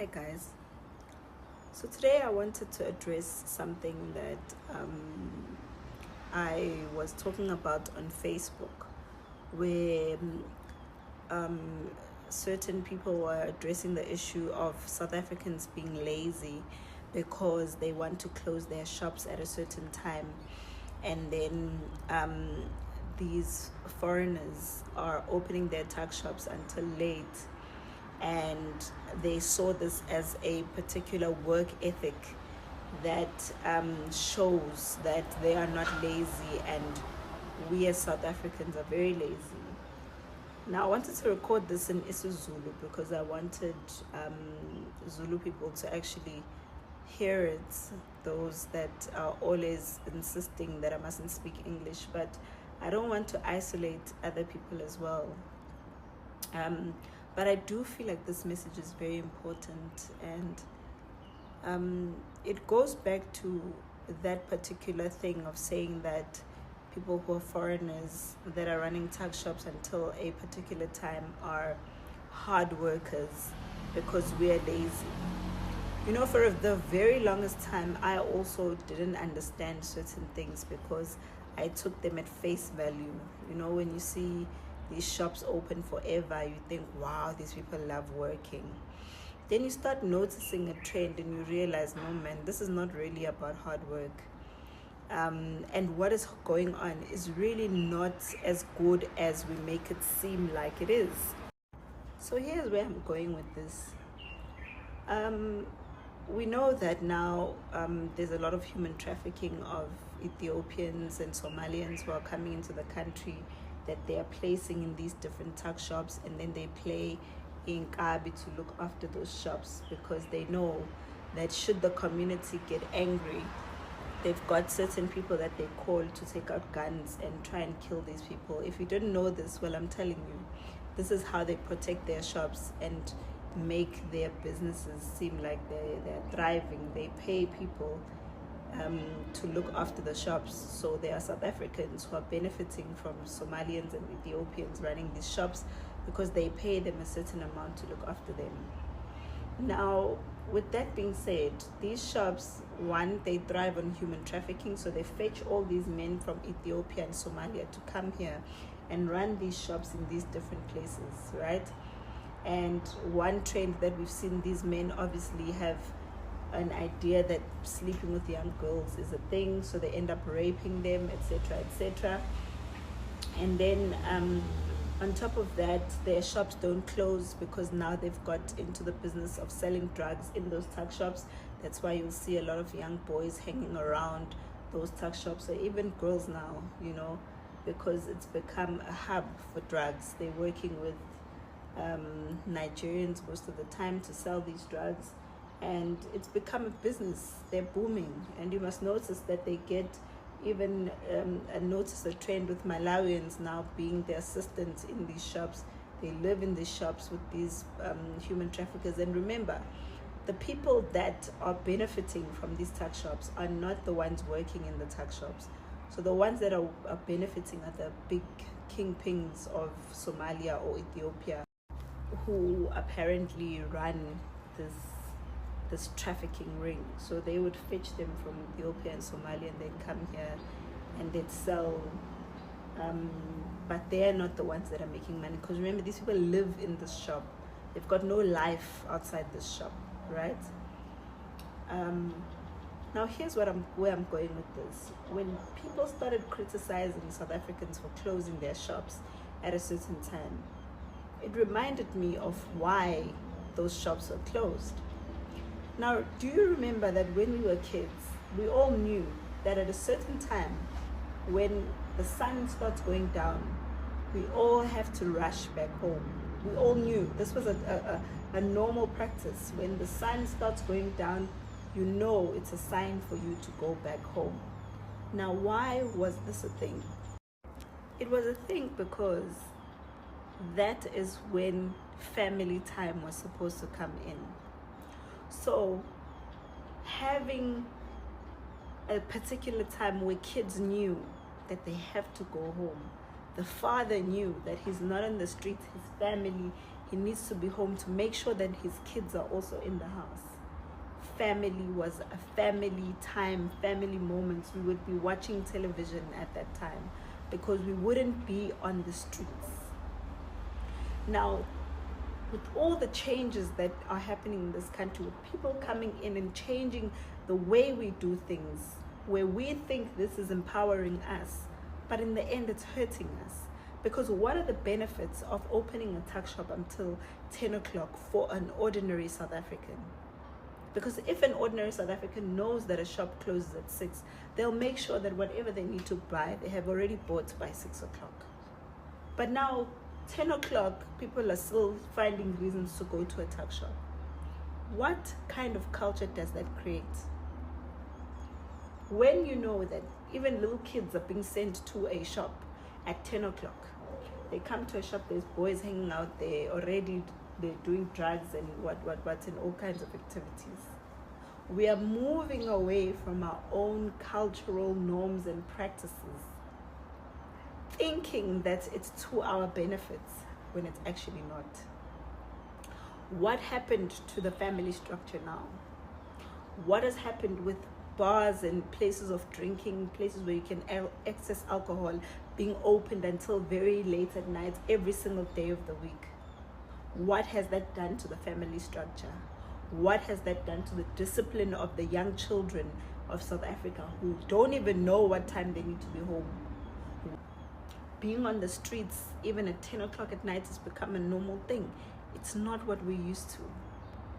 Hi guys. So today I wanted to address something that I was talking about on Facebook, where um, certain people were addressing the issue of South Africans being lazy because they want to close their shops at a certain time, and then these foreigners are opening their tuck shops until late, and they saw this as a particular work ethic that shows that they are not lazy, and we as South Africans are very lazy. Now I wanted to record this in isiZulu because I wanted Zulu people to actually hear it, those that are always insisting that I mustn't speak English, but I don't want to isolate other people as well. But I do feel like this message is very important, and it goes back to that particular thing of saying that people who are foreigners that are running tuck shops until a particular time are hard workers because we are lazy. You know, for the very longest time, I also didn't understand certain things because I took them at face value. You know, when you see these shops open forever, you think, wow, these people love working. Then you start noticing a trend and you realize, no man, this is not really about hard work. And what is going on is really not as good as we make it seem like it is. So here's where I'm going with this. We know that now there's a lot of human trafficking of Ethiopians and Somalians who are coming into the country, that they are placing in these different tuck shops, and then they play in Kabi to look after those shops because they know that should the community get angry, they've got certain people that they call to take out guns and try and kill these people. If you didn't know this, well, I'm telling you, this is how they protect their shops and make their businesses seem like they're thriving. They pay people to look after the shops. So there are South Africans who are benefiting from Somalians and Ethiopians running these shops because they pay them a certain amount to look after them. Now, with that being said, these shops, one, they thrive on human trafficking, so they fetch all these men from Ethiopia and Somalia to come here and run these shops in these different places, right? And one trend that we've seen, these men obviously have an idea that sleeping with young girls is a thing, so they end up raping them, etc., etc. And then on top of that, their shops don't close because now they've got into the business of selling drugs in those tuck shops. That's why you'll see a lot of young boys hanging around those tuck shops, or even girls now, you know, because it's become a hub for drugs. They're working with Nigerians most of the time to sell these drugs, and it's become a business. They're booming, and you must notice that they get even a trend with Malawians now being the assistants in these shops. They live in these shops with these human traffickers. And remember, the people that are benefiting from these tuck shops are not the ones working in the tuck shops. So the ones that are benefiting are the big kingpins of Somalia or Ethiopia, who apparently run this trafficking ring. So they would fetch them from Ethiopia and Somalia and they'd come here and they'd sell, but they're not the ones that are making money, because remember, these people live in this shop. They've got no life outside this shop, right? Now here's where I'm going with this. When people started criticizing South Africans for closing their shops at a certain time, it reminded me of why those shops were closed. Now, do you remember that when we were kids, we all knew that at a certain time, when the sun starts going down, we all have to rush back home. We all knew this was a normal practice. When the sun starts going down, you know it's a sign for you to go back home. Now, why was this a thing? It was a thing because that is when family time was supposed to come in. So having a particular time where kids knew that they have to go home, the father knew that he's not on the streets, his family, He needs to be home to make sure that his kids are also in the house. Family was a family time, family moments. We would be watching television at that time because we wouldn't be on the streets. Now, with all the changes that are happening in this country, with people coming in and changing the way we do things, where we think this is empowering us, but in the end it's hurting us. Because what are the benefits of opening a tuck shop until 10 o'clock for an ordinary South African? Because if an ordinary South African knows that a shop closes at 6, they'll make sure that whatever they need to buy, they have already bought by 6 o'clock. But now, 10 o'clock, people are still finding reasons to go to a tuck shop. What kind of culture does that create? When you know that even little kids are being sent to a shop at 10 o'clock, they come to a shop, there's boys hanging out there already, they're doing drugs and what and all kinds of activities. We are moving away from our own cultural norms and practices, thinking that it's to our benefits when it's actually not. What happened to the family structure now? What has happened with bars and places of drinking, places where you can access alcohol, being opened until very late at night every single day of the week? What has that done to the family structure? What has that done to the discipline of the young children of South Africa who don't even know what time they need to be home? Being on the streets even at 10 o'clock at night has become a normal thing. It's not what we used to.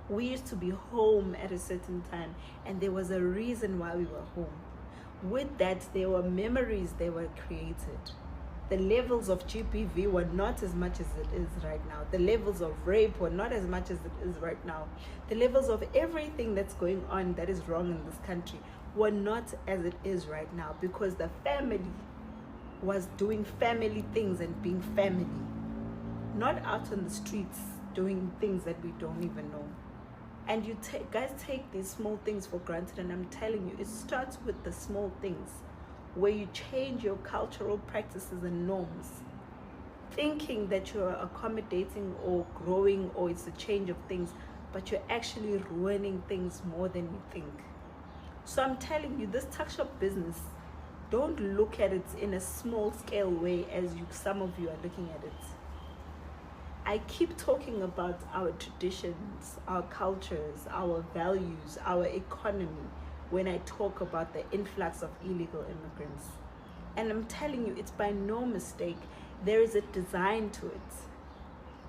We used to be home at a certain time, and there was a reason why we were home. With that, there were memories that were created. The levels of GBV were not as much as it is right now. The levels of rape were not as much as it is right now. The levels of everything that's going on that is wrong in this country were not as it is right now, because the family was doing family things and being family, not out on the streets doing things that we don't even know. And you guys take these small things for granted, and I'm telling you, it starts with the small things where you change your cultural practices and norms, thinking that you're accommodating or growing or it's a change of things, but you're actually ruining things more than you think. So I'm telling you, this tuck shop business, don't look at it in a small scale way as some of you are looking at it. I keep talking about our traditions, our cultures, our values, our economy when I talk about the influx of illegal immigrants. And I'm telling you, it's by no mistake. There is a design to it.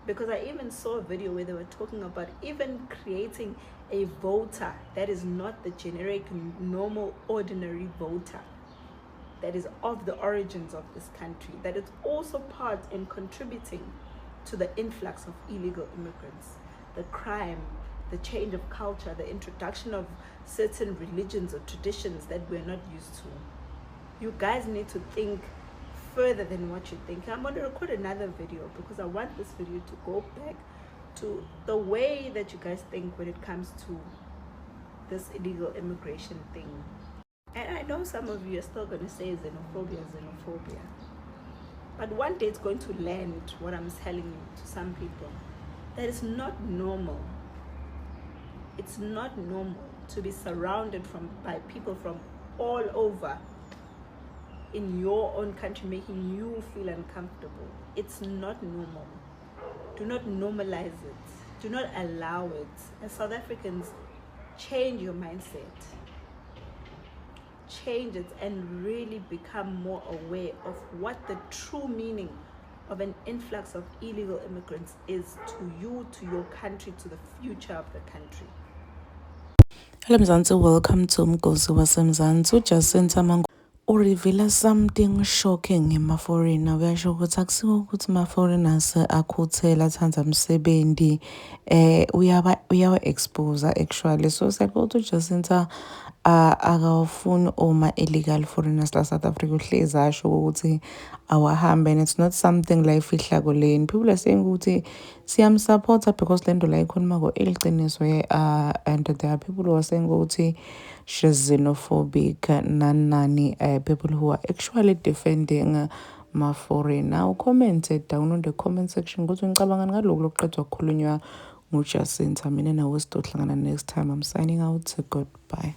Because I even saw a video where they were talking about even creating a voter that is not the generic, normal, ordinary voter, that is of the origins of this country, that is also part in contributing to the influx of illegal immigrants, the crime, the change of culture, the introduction of certain religions or traditions that we're not used to. You guys need to think further than what you think. I'm going to record another video because I want this video to go back to the way that you guys think when it comes to this illegal immigration thing. And I know some of you are still going to say xenophobia. But one day it's going to land what I'm telling you to some people. That is not normal. It's not normal to be surrounded by people from all over in your own country, making you feel uncomfortable. It's not normal. Do not normalize it. Do not allow it. As South Africans, change your mindset. Change it and really become more aware of what the true meaning of an influx of illegal immigrants is to you, to your country, to the future of the country. Hello Mzansi, welcome to Mgosi waseMzansi. Jacinta Ngobese reveal something shocking ema-foreigner. Uyasho ukuthi akusikho ukuthi ama-foreigners akhuthela athanda umsebenzi uyawa-expose actually. So siyaqoqa ukuthi Jacinta akawafuni oma illegal foreigners la South Africa, uhlezi asho ukuthi awahambe, and it's not something la ifihla koleni. People are saying ukuthi siyamsupporta because lento la ikhuluma ngo-iqiniso and there are people who are saying ukuthi she's xenophobic, nani people who are actually defending ma-foreigner. Ucommente down on the comment section ukuthi ngicabanga ngalokho lokuqedwa kukhulunywa nguJacinta. Mina nawe sizohlangana next time. I'm signing out. Goodbye.